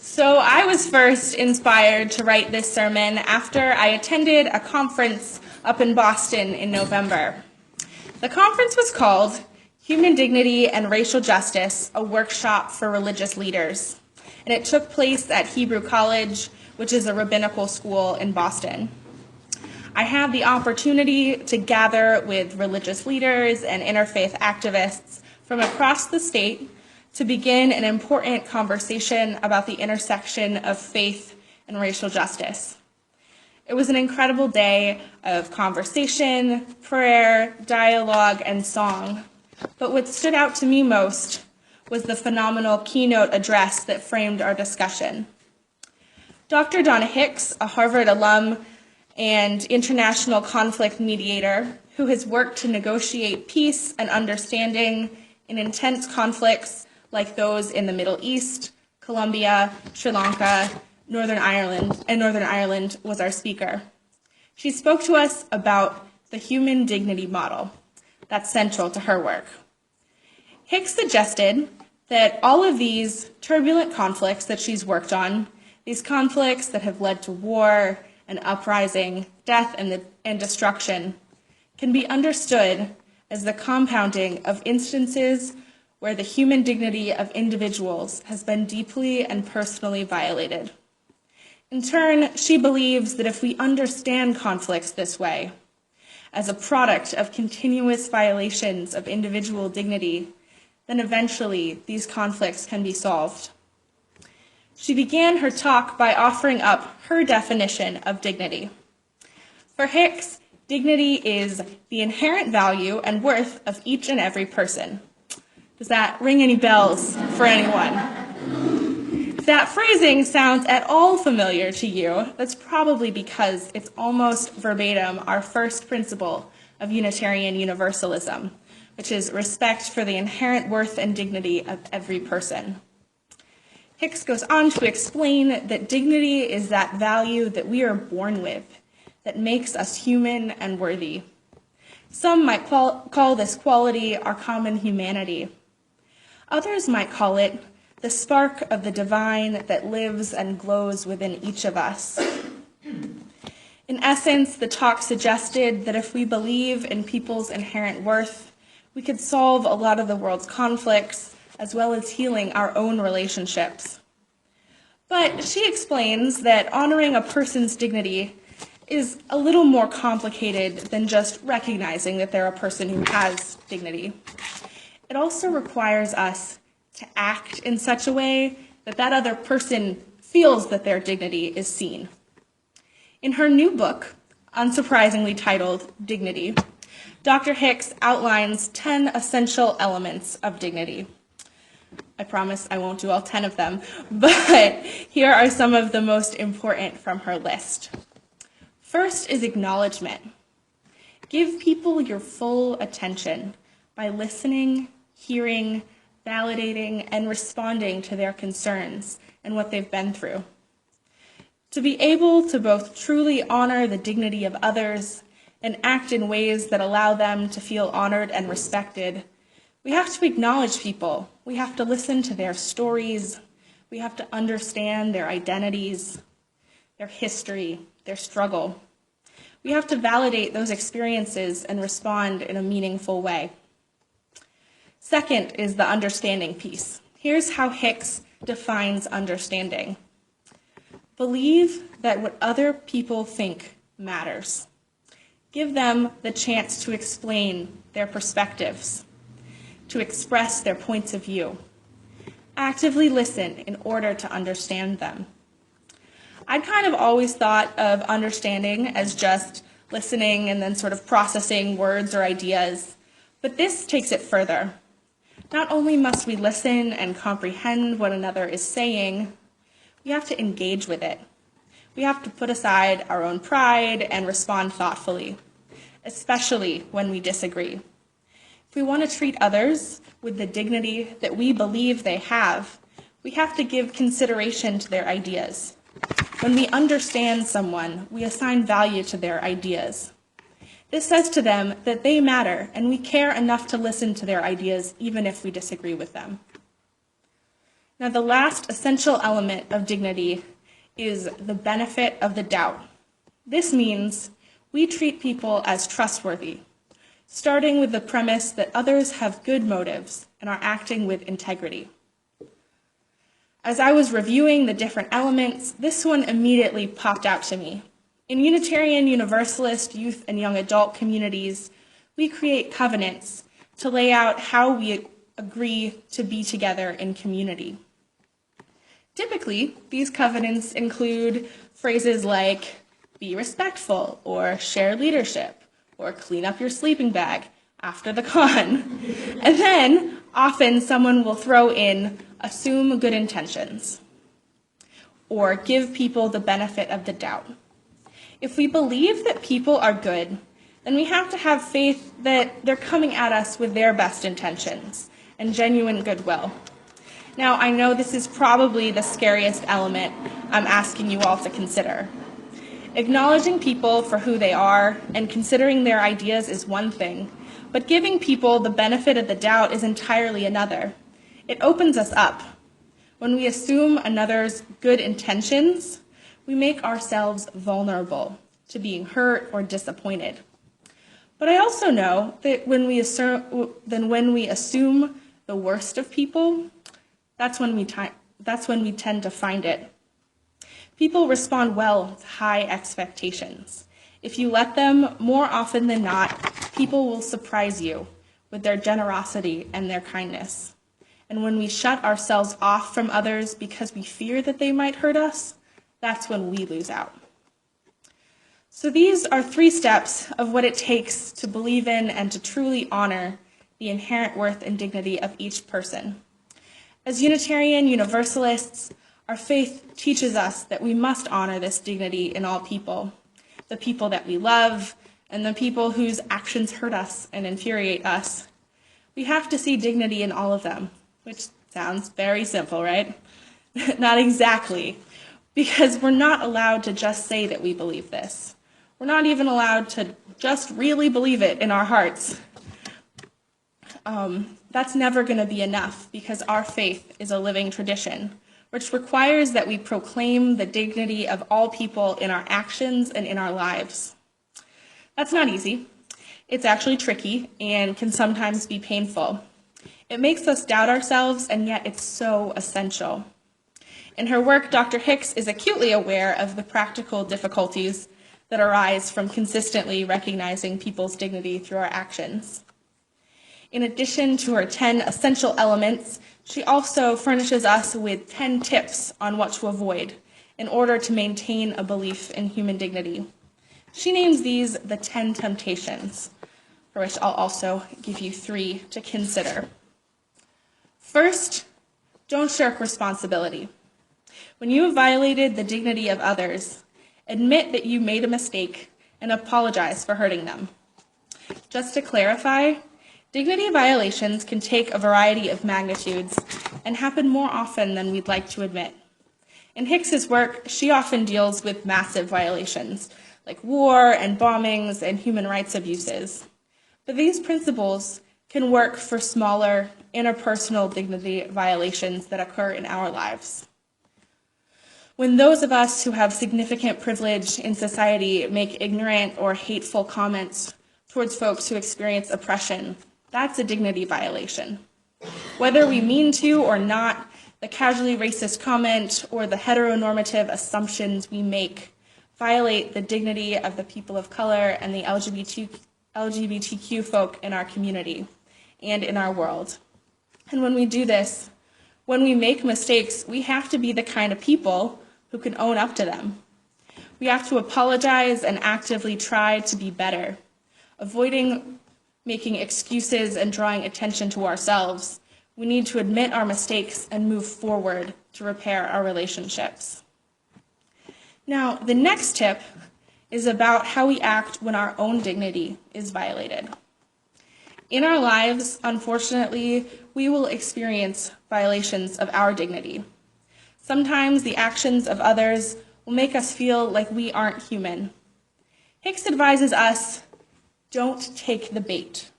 So I was first inspired to write this sermon after I attended a conference up in Boston in November. The conference was called Human Dignity and Racial Justice, a Workshop for Religious Leaders, and it took place at Hebrew College, which is a rabbinical school in Boston. I had the opportunity to gather with religious leaders and interfaith activists from across the state to begin an important conversation about the intersection of faith and racial justice. It was an incredible day of conversation, prayer, dialogue, and song. But what stood out to me most was the phenomenal keynote address that framed our discussion. Dr. Donna Hicks, a Harvard alum and international conflict mediator who has worked to negotiate peace and understanding in intense conflicts like those in the Middle East, Colombia, Sri Lanka, Northern Ireland was our speaker. She spoke to us about the human dignity model that's central to her work. Hicks suggested that all of these turbulent conflicts that she's worked on, these conflicts that have led to war and uprising, death and destruction, can be understood as the compounding of instances where the human dignity of individuals has been deeply and personally violated. In turn, she believes that if we understand conflicts this way, as a product of continuous violations of individual dignity, then eventually these conflicts can be solved. She began her talk by offering up her definition of dignity. For Hicks, dignity is the inherent value and worth of each and every person. Does that ring any bells for anyone? If that phrasing sounds at all familiar to you, that's probably because it's almost verbatim our first principle of Unitarian Universalism, which is respect for the inherent worth and dignity of every person. Hicks goes on to explain that dignity is that value that we are born with, that makes us human and worthy. Some might call this quality our common humanity. Others might call it the spark of the divine that lives and glows within each of us. In essence, the talk suggested that if we believe in people's inherent worth, we could solve a lot of the world's conflicts, as well as healing our own relationships. But she explains that honoring a person's dignity is a little more complicated than just recognizing that they're a person who has dignity. It also requires us to act in such a way that that other person feels that their dignity is seen. In her new book, unsurprisingly titled Dignity, Dr. Hicks outlines 10 essential elements of dignity. I promise I won't do all 10 of them, but here are some of the most important from her list. First is acknowledgement. Give people your full attention by listening, hearing, validating, and responding to their concerns and what they've been through. To be able to both truly honor the dignity of others and act in ways that allow them to feel honored and respected, we have to acknowledge people. We have to listen to their stories. We have to understand their identities, their history, their struggle. We have to validate those experiences and respond in a meaningful way. Second is the understanding piece. Here's how Hicks defines understanding. Believe that what other people think matters. Give them the chance to explain their perspectives, to express their points of view. Actively listen in order to understand them. I'd kind of always thought of understanding as just listening and then sort of processing words or ideas, but this takes it further. Not only must we listen and comprehend what another is saying, we have to engage with it. We have to put aside our own pride and respond thoughtfully, especially when we disagree. If we want to treat others with the dignity that we believe they have, we have to give consideration to their ideas. When we understand someone, we assign value to their ideas. This says to them that they matter, and we care enough to listen to their ideas even if we disagree with them. Now, the last essential element of dignity is the benefit of the doubt. This means we treat people as trustworthy, starting with the premise that others have good motives and are acting with integrity. As I was reviewing the different elements, this one immediately popped out to me. In Unitarian Universalist youth and young adult communities, we create covenants to lay out how we agree to be together in community. Typically, these covenants include phrases like, be respectful, or share leadership, or clean up your sleeping bag after the con. And then, often someone will throw in, assume good intentions, or give people the benefit of the doubt. If we believe that people are good, then we have to have faith that they're coming at us with their best intentions and genuine goodwill. Now, I know this is probably the scariest element I'm asking you all to consider. Acknowledging people for who they are and considering their ideas is one thing, but giving people the benefit of the doubt is entirely another. It opens us up. When we assume another's good intentions, we make ourselves vulnerable to being hurt or disappointed. But I also know that when we assume the worst of people, that's when we tend to find it. People respond well to high expectations. If you let them, more often than not, people will surprise you with their generosity and their kindness. And when we shut ourselves off from others because we fear that they might hurt us, that's when we lose out. So these are 3 steps of what it takes to believe in and to truly honor the inherent worth and dignity of each person. As Unitarian Universalists, our faith teaches us that we must honor this dignity in all people, the people that we love, and the people whose actions hurt us and infuriate us. We have to see dignity in all of them, which sounds very simple, right? Not exactly, because we're not allowed to just say that we believe this. We're not even allowed to just really believe it in our hearts. That's never going to be enough because our faith is a living tradition, which requires that we proclaim the dignity of all people in our actions and in our lives. That's not easy. It's actually tricky and can sometimes be painful. It makes us doubt ourselves, and yet it's so essential. In her work, Dr. Hicks is acutely aware of the practical difficulties that arise from consistently recognizing people's dignity through our actions. In addition to her 10 essential elements, she also furnishes us with 10 tips on what to avoid in order to maintain a belief in human dignity. She names these the 10 temptations, for which I'll also give you 3 to consider. First, don't shirk responsibility. When you have violated the dignity of others, admit that you made a mistake and apologize for hurting them. Just to clarify, dignity violations can take a variety of magnitudes and happen more often than we'd like to admit. In Hicks's work, she often deals with massive violations, like war and bombings and human rights abuses. But these principles can work for smaller, interpersonal dignity violations that occur in our lives. When those of us who have significant privilege in society make ignorant or hateful comments towards folks who experience oppression, that's a dignity violation. Whether we mean to or not, the casually racist comment or the heteronormative assumptions we make violate the dignity of the people of color and the LGBTQ folk in our community and in our world. And when we do this, when we make mistakes, we have to be the kind of people who can own up to them. We have to apologize and actively try to be better, avoiding making excuses and drawing attention to ourselves. We need to admit our mistakes and move forward to repair our relationships. Now, the next tip is about how we act when our own dignity is violated. In our lives, unfortunately, we will experience violations of our dignity. Sometimes the actions of others will make us feel like we aren't human. Hicks advises us, don't take the bait.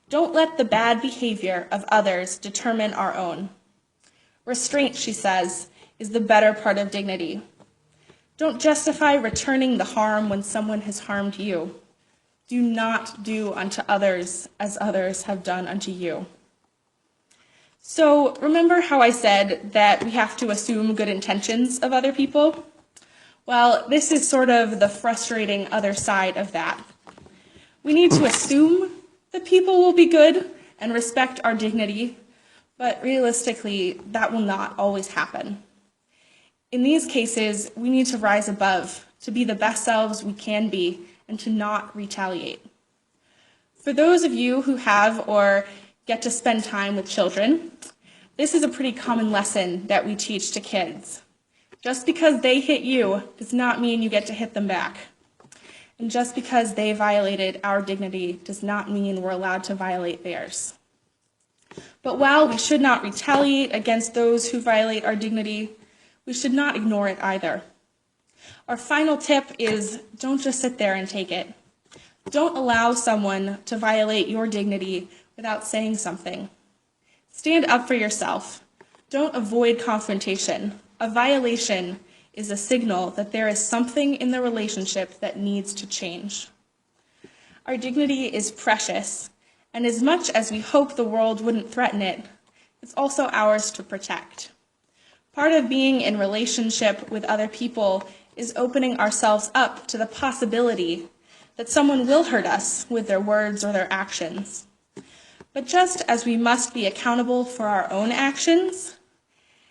Don't let the bad behavior of others determine our own. Restraint, she says, is the better part of dignity. Don't justify returning the harm when someone has harmed you. Do not do unto others as others have done unto you. So remember how I said that we have to assume good intentions of other people? Well, this is sort of the frustrating other side of that. We need to assume that people will be good and respect our dignity, but realistically, that will not always happen. In these cases, we need to rise above, to be the best selves we can be, and to not retaliate. For those of you who have or get to spend time with children, this is a pretty common lesson that we teach to kids. Just because they hit you does not mean you get to hit them back. And just because they violated our dignity does not mean we're allowed to violate theirs. But while we should not retaliate against those who violate our dignity, we should not ignore it either. Our final tip is don't just sit there and take it. Don't allow someone to violate your dignity without saying something. Stand up for yourself. Don't avoid confrontation. A violation is a signal that there is something in the relationship that needs to change. Our dignity is precious, and as much as we hope the world wouldn't threaten it, it's also ours to protect. Part of being in relationship with other people is opening ourselves up to the possibility that someone will hurt us with their words or their actions. But just as we must be accountable for our own actions,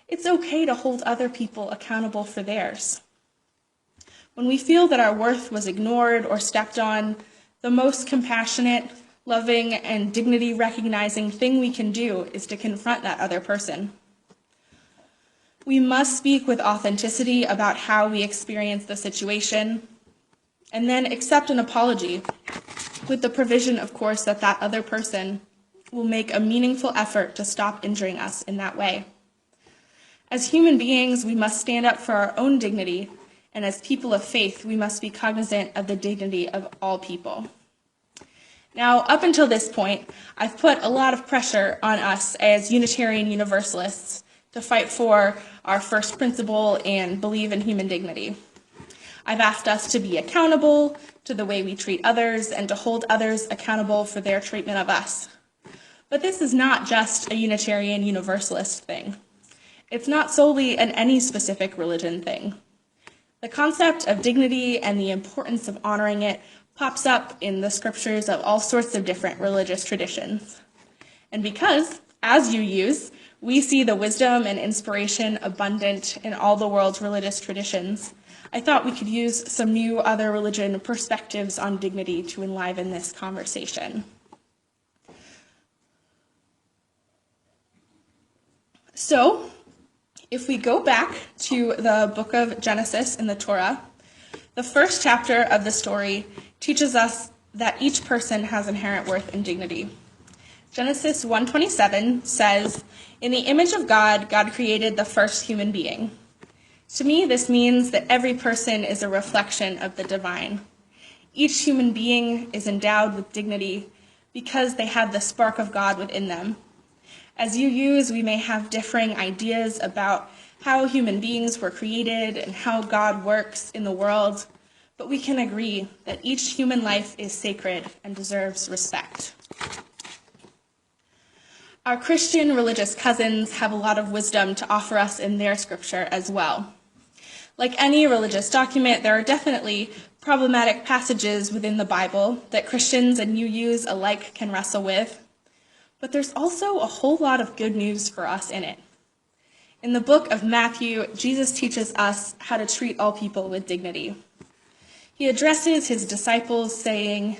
it's okay to hold other people accountable for theirs. When we feel that our worth was ignored or stepped on, the most compassionate, loving, and dignity-recognizing thing we can do is to confront that other person. We must speak with authenticity about how we experience the situation, and then accept an apology, with the provision, of course, that that other person will make a meaningful effort to stop injuring us in that way. As human beings, we must stand up for our own dignity, and as people of faith, we must be cognizant of the dignity of all people. Now, up until this point, I've put a lot of pressure on us as Unitarian Universalists to fight for our first principle and believe in human dignity. I've asked us to be accountable to the way we treat others and to hold others accountable for their treatment of us. But this is not just a Unitarian Universalist thing. It's not solely an any specific religion thing. The concept of dignity and the importance of honoring it pops up in the scriptures of all sorts of different religious traditions. And because, as you use, we see the wisdom and inspiration abundant in all the world's religious traditions, I thought we could use some new other religion perspectives on dignity to enliven this conversation. So, if we go back to the book of Genesis in the Torah, the first chapter of the story teaches us that each person has inherent worth and dignity. Genesis 1:27 says, "In the image of God, God created the first human being." To me, this means that every person is a reflection of the divine. Each human being is endowed with dignity because they have the spark of God within them. As you use, we may have differing ideas about how human beings were created and how God works in the world, but we can agree that each human life is sacred and deserves respect. Our Christian religious cousins have a lot of wisdom to offer us in their scripture as well. Like any religious document, there are definitely problematic passages within the Bible that Christians and UUs alike can wrestle with, but there's also a whole lot of good news for us in it. In the book of Matthew, Jesus teaches us how to treat all people with dignity. He addresses his disciples saying,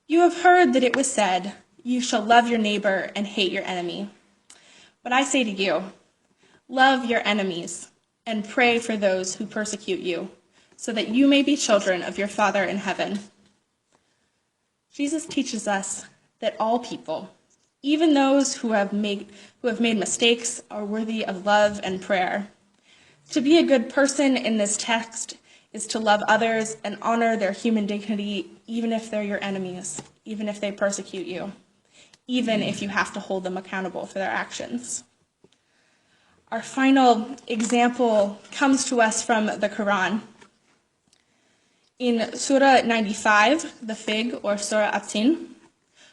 "You have heard that it was said, 'You shall love your neighbor and hate your enemy.' But I say to you, love your enemies and pray for those who persecute you, so that you may be children of your Father in heaven." Jesus teaches us that all people, even those who have made mistakes, are worthy of love and prayer. To be a good person in this text is to love others and honor their human dignity, even if they're your enemies, even if they persecute you, even if you have to hold them accountable for their actions. Our final example comes to us from the Quran. In Surah 95, the fig, or Surah At-Tin,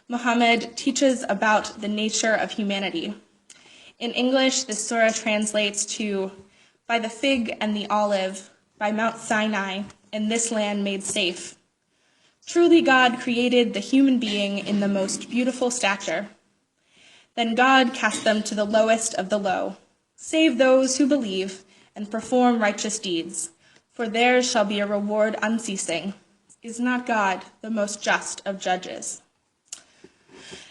Muhammad teaches about the nature of humanity. In English, this surah translates to, "By the fig and the olive, by Mount Sinai, and this land made safe. Truly God created the human being in the most beautiful stature. Then God cast them to the lowest of the low. Save those who believe and perform righteous deeds, for theirs shall be a reward unceasing. Is not God the most just of judges?"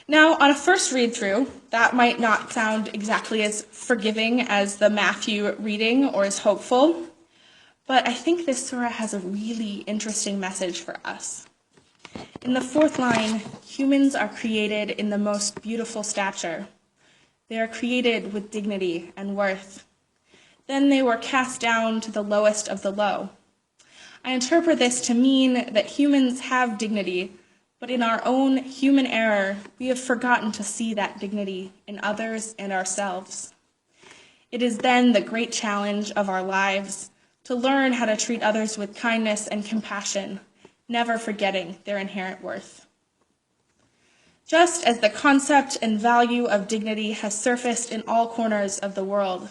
Now, on a first read-through, that might not sound exactly as forgiving as the Matthew reading or as hopeful, but I think this surah has a really interesting message for us. In the fourth line, humans are created in the most beautiful stature. They are created with dignity and worth. Then they were cast down to the lowest of the low. I interpret this to mean that humans have dignity, but in our own human error, we have forgotten to see that dignity in others and ourselves. It is then the great challenge of our lives to learn how to treat others with kindness and compassion, never forgetting their inherent worth. Just as the concept and value of dignity has surfaced in all corners of the world,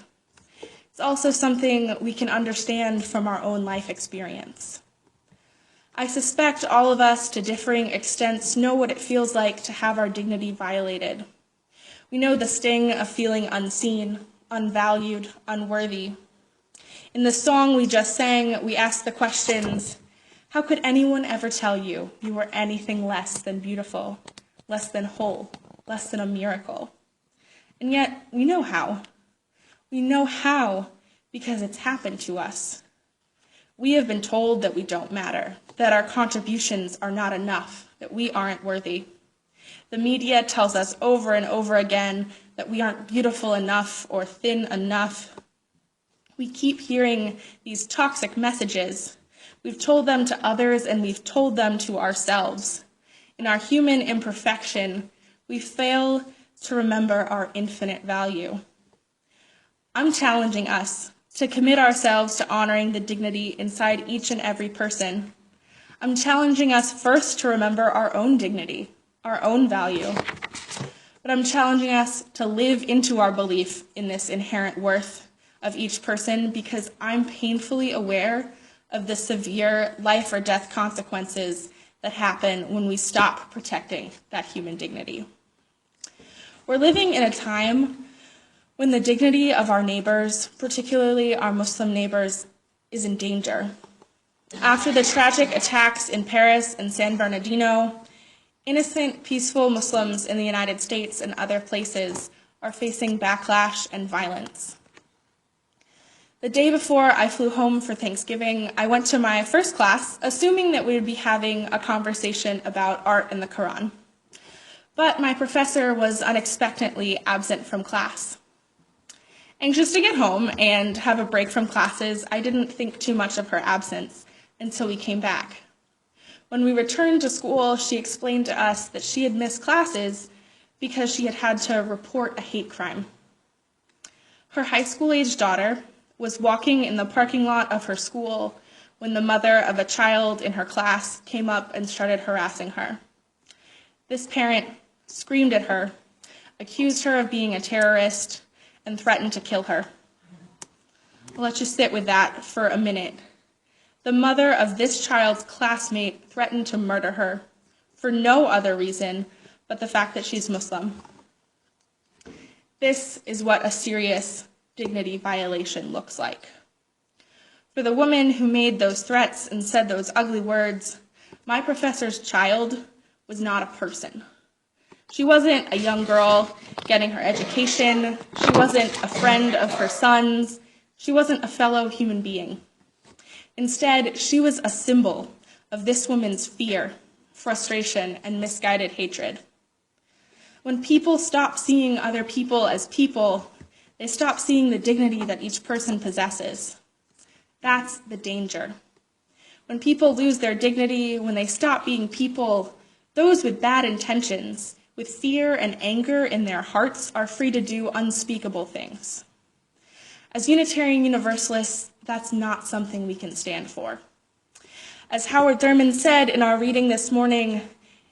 it's also something we can understand from our own life experience. I suspect all of us, to differing extents, know what it feels like to have our dignity violated. We know the sting of feeling unseen, unvalued, unworthy. In the song we just sang, we ask the questions, how could anyone ever tell you you were anything less than beautiful, less than whole, less than a miracle? And yet, we know how. We know how because it's happened to us. We have been told that we don't matter, that our contributions are not enough, that we aren't worthy. The media tells us over and over again that we aren't beautiful enough or thin enough. We keep hearing these toxic messages. We've told them to others and we've told them to ourselves. In our human imperfection, we fail to remember our infinite value. I'm challenging us to commit ourselves to honoring the dignity inside each and every person. I'm challenging us first to remember our own dignity, our own value. But I'm challenging us to live into our belief in this inherent worth of each person because I'm painfully aware of the severe life or death consequences that happen when we stop protecting that human dignity. We're living in a time when the dignity of our neighbors, particularly our Muslim neighbors, is in danger. After the tragic attacks in Paris and San Bernardino, innocent, peaceful Muslims in the United States and other places are facing backlash and violence. The day before I flew home for Thanksgiving, I went to my first class, assuming that we would be having a conversation about art and the Quran. But my professor was unexpectedly absent from class. Anxious to get home and have a break from classes, I didn't think too much of her absence until we came back. When we returned to school, she explained to us that she had missed classes because she had had to report a hate crime. Her high school-aged daughter was walking in the parking lot of her school when the mother of a child in her class came up and started harassing her. This parent screamed at her, accused her of being a terrorist, and threatened to kill her. I'll let you sit with that for a minute. The mother of this child's classmate threatened to murder her for no other reason but the fact that she's Muslim. This is what a serious dignity violation looks like. For the woman who made those threats and said those ugly words, my professor's child was not a person. She wasn't a young girl getting her education. She wasn't a friend of her son's. She wasn't a fellow human being. Instead, she was a symbol of this woman's fear, frustration, and misguided hatred. When people stop seeing other people as people, they stop seeing the dignity that each person possesses. That's the danger. When people lose their dignity, when they stop being people, those with bad intentions, with fear and anger in their hearts, are free to do unspeakable things. As Unitarian Universalists, that's not something we can stand for. As Howard Thurman said in our reading this morning,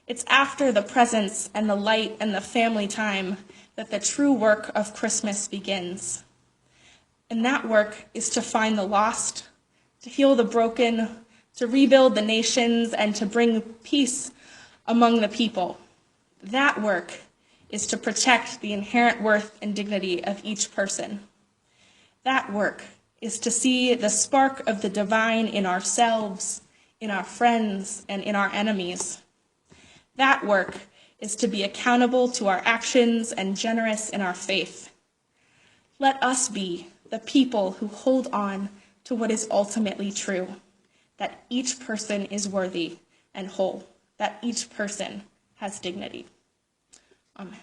it's after the presence and the light and the family time that the true work of Christmas begins. And that work is to find the lost, to heal the broken, to rebuild the nations, and to bring peace among the people. That work is to protect the inherent worth and dignity of each person. That work is to see the spark of the divine in ourselves, in our friends, and in our enemies. That work is to be accountable to our actions and generous in our faith. Let us be the people who hold on to what is ultimately true, that each person is worthy and whole, that each person has dignity. Amen.